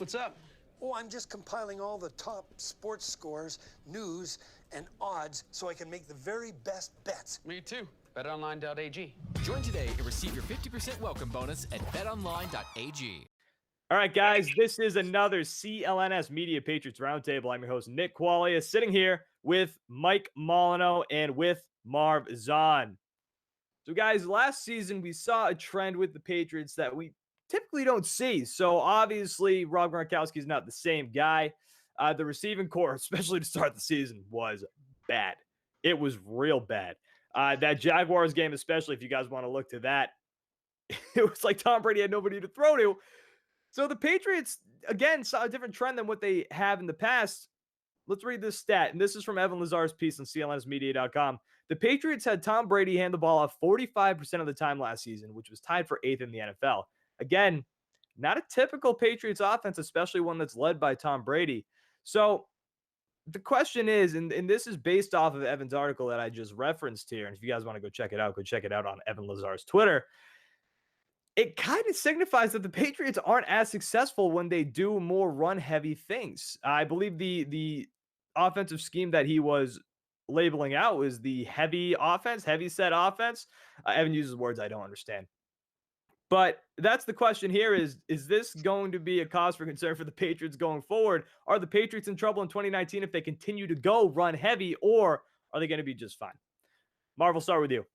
What's up? Oh, I'm just compiling all the top sports scores, news, and odds so I can make the very best bets. Me too. BetOnline.ag. Join today and receive your 50% welcome bonus at betonline.ag. All right, guys, this is another CLNS Media Patriots Roundtable. I'm your host, Nick Qualia, sitting here with Mike Molyneux and with Marv Zahn. So, guys, last season we saw a trend with the Patriots that we typically don't see. So, obviously, Rob Gronkowski is not the same guy. The receiving core, especially to start the season, was bad. It was real bad. That Jaguars game, especially if you guys want to look to that, it was like Tom Brady had nobody to throw to. So the Patriots, again, saw a different trend than what they have in the past. Let's read this stat, and this is from Evan Lazar's piece on CLNSmedia.com. The Patriots had Tom Brady hand the ball off 45% of the time last season, which was tied for 8th in the NFL. Again, not a typical Patriots offense, especially one that's led by Tom Brady. So the question is, and this is based off of Evan's article that I just referenced here, and if you guys want to go check it out on Evan Lazar's Twitter. It kind of signifies that the Patriots aren't as successful when they do more run-heavy things. I believe the offensive scheme that he was labeling out was the heavy offense, heavy set offense. Evan uses words I don't understand. But that's the question here is this going to be a cause for concern for the Patriots going forward? Are the Patriots in trouble in 2019 if they continue to go run heavy, or are they going to be just fine? Marv, we'll start with you.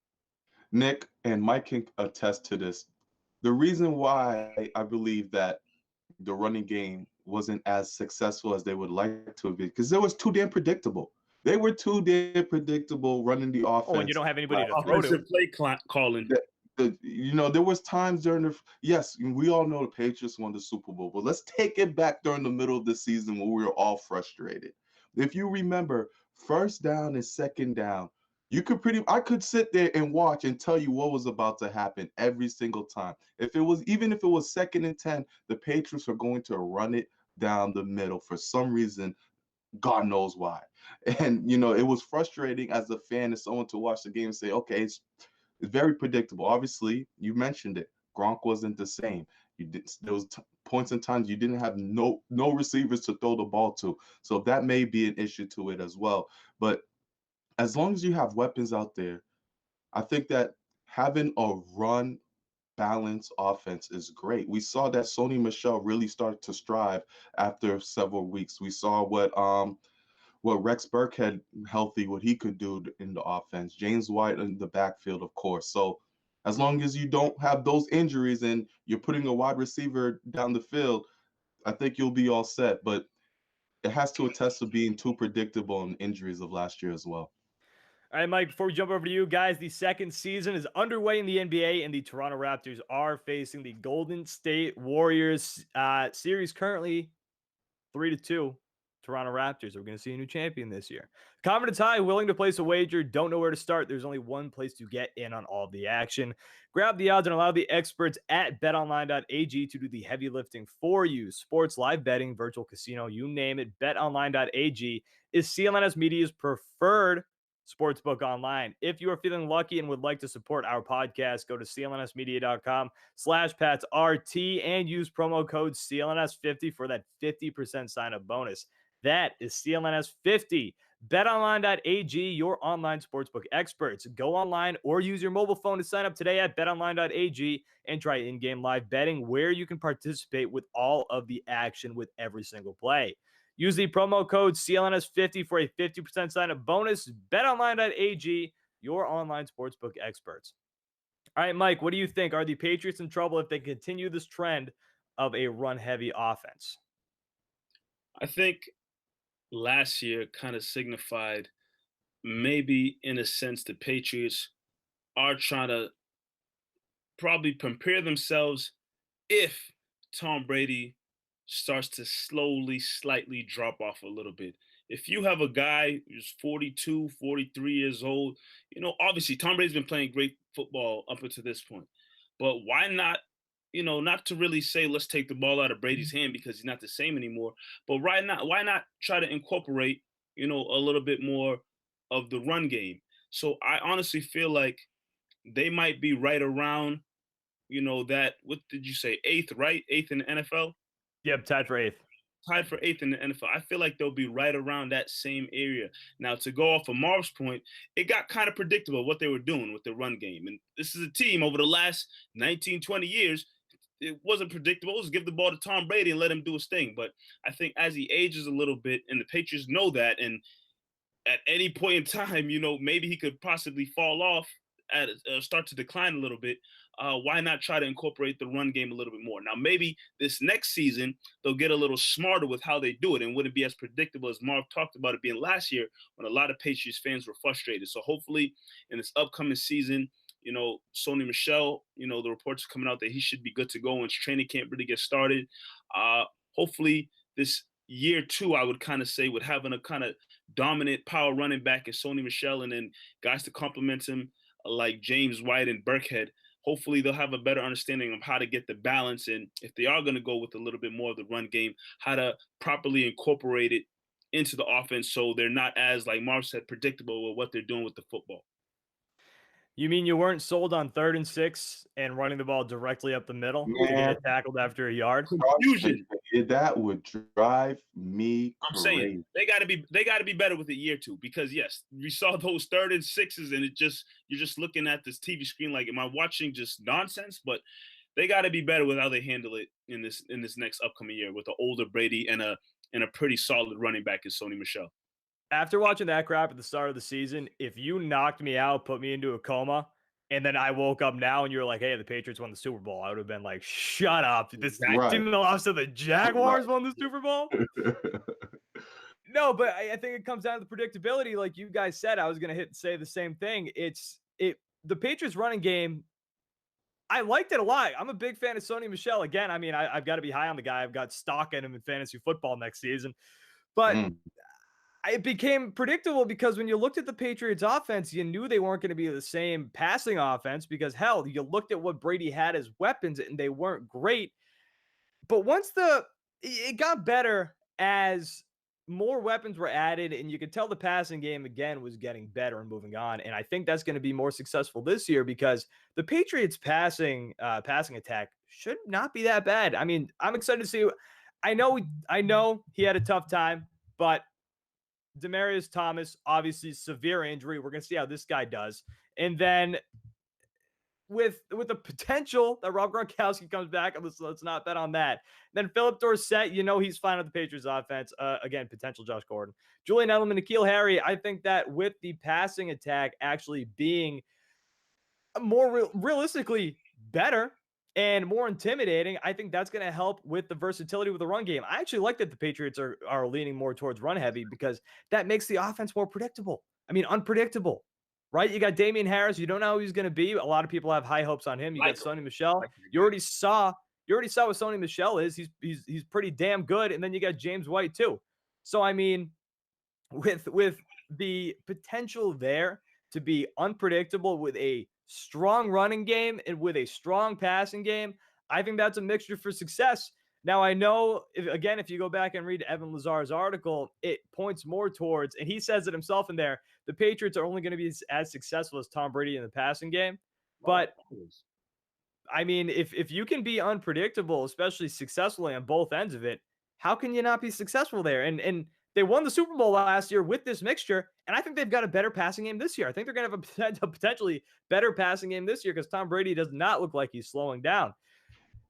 Nick and Mike can attest to this. The reason why I believe that the running game wasn't as successful as they would like to be, because it was too damn predictable. They were too damn predictable running the offense. Oh, and you don't have anybody to throw to. Play calling. There was times during yes, we all know the Patriots won the Super Bowl, but let's take it back during the middle of the season when we were all frustrated. If you remember, first down and second down, I could sit there and watch and tell you what was about to happen every single time. Even if it was 2nd and 10, the Patriots are going to run it down the middle for some reason. God knows why. And, it was frustrating as a fan and someone to watch the game and say, okay, it's very predictable. Obviously, you mentioned it. Gronk wasn't the same. There was points and times you didn't have no receivers to throw the ball to. So that may be an issue to it as well. But as long as you have weapons out there, I think that having a run balanced offense is great. We saw that Sony Michel really started to strive after several weeks. We saw what Rex Burkhead healthy, what he could do in the offense. James White in the backfield, of course. So as long as you don't have those injuries and you're putting a wide receiver down the field, I think you'll be all set. But it has to attest to being too predictable in injuries of last year as well. All right, Mike, before we jump over to you guys, the second season is underway in the NBA, and the Toronto Raptors are facing the Golden State Warriors. Series currently 3-2. Toronto Raptors. We're going to see a new champion this year. Confidence high, willing to place a wager, don't know where to start. There's only one place to get in on all of the action. Grab the odds and allow the experts at betonline.ag to do the heavy lifting for you. Sports, live betting, virtual casino, you name it. Betonline.ag is CLNS Media's preferred sportsbook online. If you are feeling lucky and would like to support our podcast, go to clnsmedia.com/PatsRT and use promo code CLNS50 for that 50% sign-up bonus. That is CLNS50. BetOnline.ag, your online sportsbook experts. Go online or use your mobile phone to sign up today at betonline.ag and try in-game live betting where you can participate with all of the action with every single play. Use the promo code CLNS50 for a 50% sign-up bonus. BetOnline.ag, your online sportsbook experts. All right, Mike, what do you think? Are the Patriots in trouble if they continue this trend of a run-heavy offense? I think last year kind of signified maybe, in a sense, the Patriots are trying to probably prepare themselves if Tom Brady starts to slowly, slightly drop off a little bit. If you have a guy who's 42, 43 years old, obviously Tom Brady's been playing great football up until this point. But why not, not to really say let's take the ball out of Brady's hand because he's not the same anymore. But why not try to incorporate, a little bit more of the run game? So I honestly feel like they might be right around, that, what did you say, 8th, right? 8th in the NFL? Yep, tied for 8th. Tied for 8th in the NFL. I feel like they'll be right around that same area. Now, to go off of Marv's point, it got kind of predictable what they were doing with the run game. And this is a team over the last 19, 20 years. It wasn't predictable. It was give the ball to Tom Brady and let him do his thing. But I think as he ages a little bit, and the Patriots know that, and at any point in time, maybe he could possibly fall off, start to decline a little bit. Why not try to incorporate the run game a little bit more? Now, maybe this next season, they'll get a little smarter with how they do it and wouldn't be as predictable as Marv talked about it being last year when a lot of Patriots fans were frustrated. So hopefully in this upcoming season, Sony Michel, the reports are coming out that he should be good to go once training camp really gets started. Hopefully this year 2, I would kind of say, with having a kind of dominant power running back in Sony Michel, and then guys to complement him like James White and Burkhead. Hopefully they'll have a better understanding of how to get the balance, and if they are going to go with a little bit more of the run game, how to properly incorporate it into the offense so they're not, as like Marv said, predictable with what they're doing with the football. You mean you weren't sold on 3rd and 6 and running the ball directly up the middle to get tackled after a yard? Confusion. That would drive me I'm crazy. saying they got to be better with it year 2, because yes, we saw those 3rd and 6s, and you're just looking at this TV screen like, am I watching just nonsense? But they got to be better with how they handle it in this next upcoming year with the older Brady and a pretty solid running back in Sony Michel. After watching that crap at the start of the season, if you knocked me out, put me into a coma, and then I woke up now and you were like, hey, the Patriots won the Super Bowl, I would have been like, shut up. This team that lost to the Jaguars won the Super Bowl? No, but I think it comes down to the predictability. Like you guys said, I was going to say the same thing. The Patriots running game, I liked it a lot. I'm a big fan of Sony Michel. Again, I mean, I've got to be high on the guy. I've got stock in him in fantasy football next season. But it became predictable because when you looked at the Patriots offense, you knew they weren't going to be the same passing offense because, hell, you looked at what Brady had as weapons and they weren't great. But once it got better as more weapons were added, and you could tell the passing game again was getting better and moving on. And I think that's going to be more successful this year because the Patriots passing attack should not be that bad. I mean, I'm excited to see. I know he had a tough time, but Demaryius Thomas, obviously severe injury. We're going to see how this guy does. And then with the potential that Rob Gronkowski comes back, let's not bet on that. Then Philip Dorsett, he's fine with the Patriots offense. Again, potential Josh Gordon. Julian Edelman, N'Keal Harry, I think that with the passing attack actually being more realistically better and more intimidating, I think that's going to help with the versatility with the run game. I actually like that the Patriots are leaning more towards run heavy because that makes the offense more predictable. I mean, unpredictable, right? You got Damian Harris. You don't know who he's going to be. A lot of people have high hopes on him. You got Sony Michel. You already saw what Sony Michel is. He's pretty damn good. And then you got James White too. So, I mean, with the potential there to be unpredictable with a strong running game and with a strong passing game, I think that's a mixture for success. Now, I know, if you go back and read Evan Lazar's article, it points more towards, and he says it himself in there, the Patriots are only going to be as successful as Tom Brady in the passing game. But, I mean, if you can be unpredictable, especially successfully on both ends of it, how can you not be successful there? And they won the Super Bowl last year with this mixture, and I think they've got a better passing game this year. I think they're going to have a potentially better passing game this year because Tom Brady does not look like he's slowing down.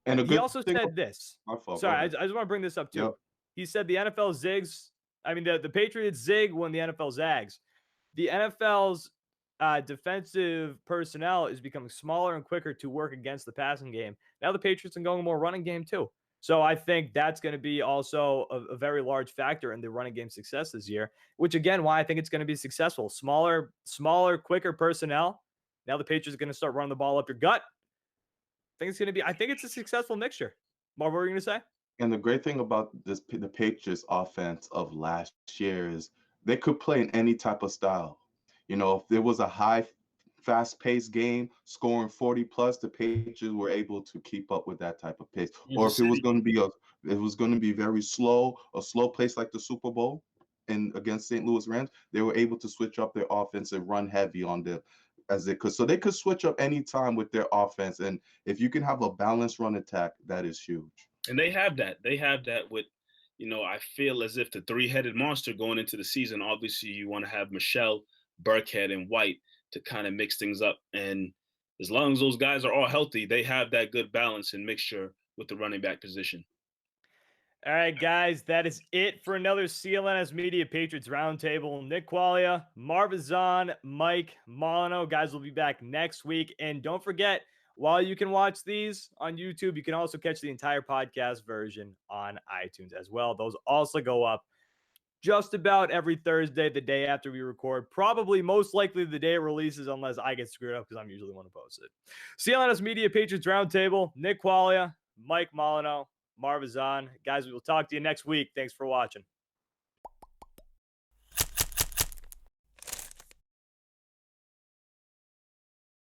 And he also said this. Sorry, I just want to bring this up too. Yep. He said the NFL zigs. I mean, the Patriots zig when the NFL zags. The NFL's defensive personnel is becoming smaller and quicker to work against the passing game. Now the Patriots are going more running game too. So I think that's going to be also a very large factor in the running game success this year, which again, why I think it's going to be successful. Smaller, quicker personnel. Now the Patriots are going to start running the ball up your gut. I think it's a successful mixture. Marv, what were you going to say? And the great thing about the Patriots offense of last year is they could play in any type of style. If there was a high fast-paced game, scoring 40 plus, the Patriots were able to keep up with that type of pace. Or if it was going to be very slow, a slow pace like the Super Bowl and against St. Louis Rams, they were able to switch up their offense and run heavy on them as they could. So they could switch up any time with their offense. And if you can have a balanced run attack, that is huge. And they have that. They have that with, I feel as if the three-headed monster going into the season, obviously you want to have Michelle, Burkhead, and White to kind of mix things up. And as long as those guys are all healthy, they have that good balance and mixture with the running back position. All right, guys, that is it for another CLNS Media Patriots Roundtable. Nick Qualia, Marv Zahn, Mike Molino. Guys, will be back next week. And don't forget, while you can watch these on YouTube, you can also catch the entire podcast version on iTunes as well. Those also go up just about every Thursday, the day after we record. Probably most likely the day it releases, unless I get screwed up because I'm usually the one to post it. CLNS Media Patriots Roundtable, Nick Qualia, Mike Molino, Marv Zahn. Guys, we will talk to you next week. Thanks for watching.